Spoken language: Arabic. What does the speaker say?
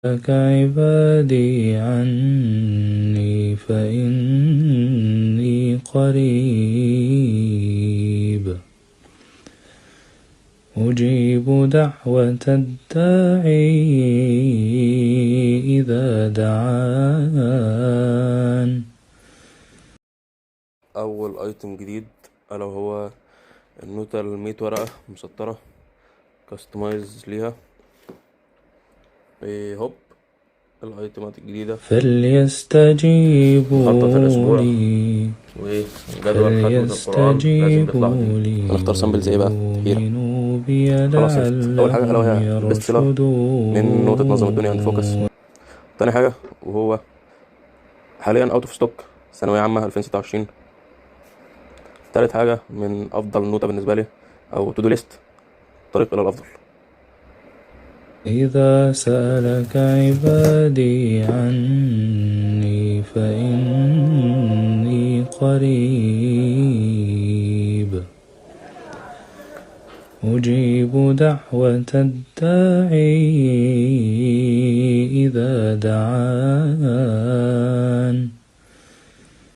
لك عبادي عني فإني قريب أجيب دعوة الداعي إذا دعان. اول ايتم جديد الا وهو النوتة ال100 ورقة مسطرة كاستمايز ليها. هوب الايتمات الجديدة خطة فليستجيبوا الاسبوع لي وجدول ختمة القرآن لازم بيطلع فيه. هنختار سامبلز ايه بقى؟ كتيرة. يؤمنوا بي خلاص عرفت. اول حاجة الا لعلهم وهي البيست سيلر من نقطة نظم الدنيا عند فوكس. يرشدون. تاني حاجة وهو حاليا اوت اوف ستوك ثانوية عامة 2026. تالت حاجة من افضل نوتة بالنسبة لي او تو دو ليست طريق الى الافضل. إذا سألك عبادي عني فإني قريب أجيب دعوة الداعي إذا دعان.